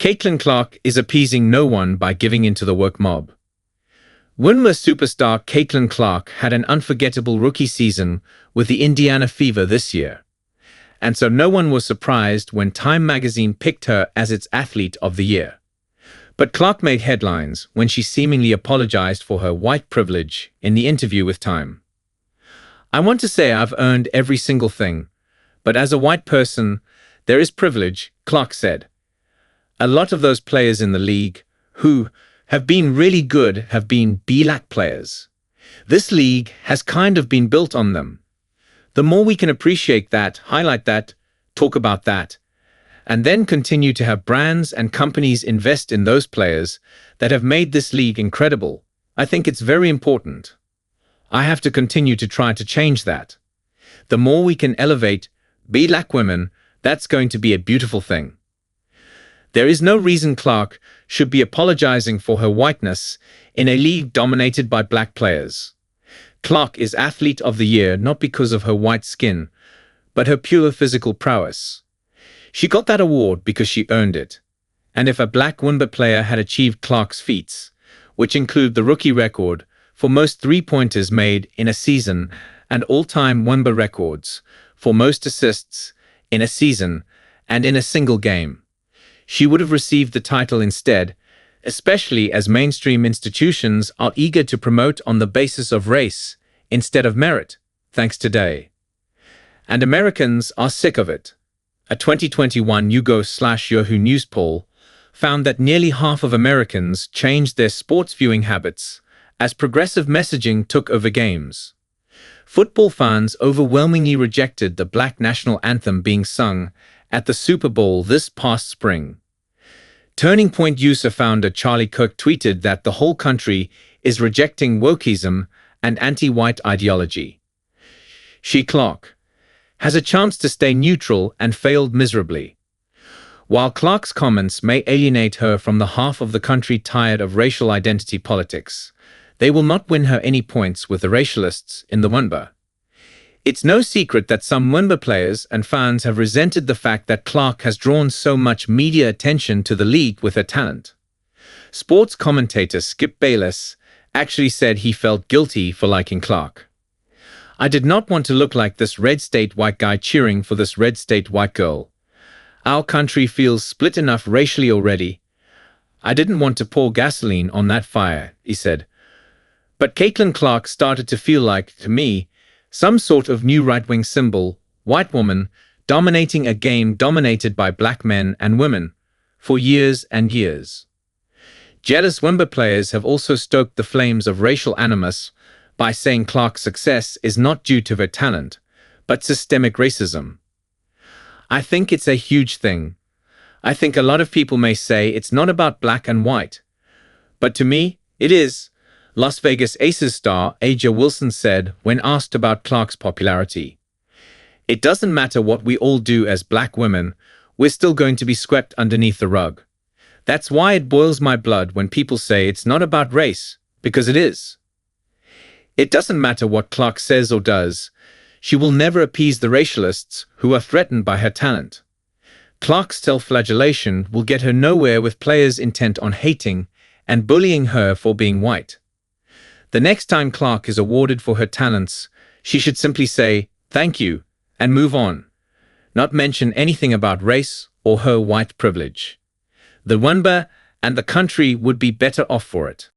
Caitlin Clark is appeasing no one by giving in to the woke mob. Wnba superstar Caitlin Clark had an unforgettable rookie season with the Indiana Fever this year, and so no one was surprised when Time magazine picked her as its athlete of the year. But Clark made headlines when she seemingly apologized for her white privilege in the interview with Time. "I want to say I've earned every single thing, but as a white person, there is privilege," Clark said. "A lot of those players in the league who have been really good have been black players. This league has kind of been built on them. The more we can appreciate that, highlight that, talk about that, and then continue to have brands and companies invest in those players that have made this league incredible, I think it's very important. I have to continue to try to change that. The more we can elevate black women, that's going to be a beautiful thing." There is no reason Clark should be apologizing for her whiteness in a league dominated by black players. Clark is Athlete of the Year not because of her white skin, but her pure physical prowess. She got that award because she earned it. And if a Black Wnba player had achieved Clark's feats, which include the rookie record for most three-pointers made in a season and all-time Wnba records for most assists in a season and in a single game, she would have received the title instead, especially as mainstream institutions are eager to promote on the basis of race instead of merit, thanks today. And Americans are sick of it. A 2021 YouGov/Yahoo News poll found that nearly half of Americans changed their sports viewing habits as progressive messaging took over games. Football fans overwhelmingly rejected the Black national anthem being sung at the Super Bowl this past spring. Turning Point USA founder Charlie Kirk tweeted that the whole country is rejecting wokeism and anti-white ideology. She, Clark, has a chance to stay neutral and failed miserably. While Clark's comments may alienate her from the half of the country tired of racial identity politics, they will not win her any points with the racialists in the Wnba. It's no secret that some Wnba players and fans have resented the fact that Clark has drawn so much media attention to the league with her talent. Sports commentator Skip Bayless actually said he felt guilty for liking Clark. "I did not want to look like this red state white guy cheering for this red state white girl. Our country feels split enough racially already. I didn't want to pour gasoline on that fire," he said. But Caitlin Clark started to feel like, to me, some sort of new right-wing symbol, white woman, dominating a game dominated by black men and women, for years and years. Jealous Wnba players have also stoked the flames of racial animus by saying Clark's success is not due to her talent, but systemic racism. I think it's a huge thing. I think a lot of people may say it's not about black and white. But to me, it is. Las Vegas Aces star A'ja Wilson said when asked about Clark's popularity. "It doesn't matter what we all do as black women, we're still going to be swept underneath the rug. That's why it boils my blood when people say it's not about race, because it is. It doesn't matter what Clark says or does, she will never appease the racialists who are threatened by her talent. Clark's self-flagellation will get her nowhere with players intent on hating and bullying her for being white. The next time Clark is awarded for her talents, she should simply say, 'Thank you,' and move on, not mention anything about race or her white privilege. The Wnba and the country would be better off for it."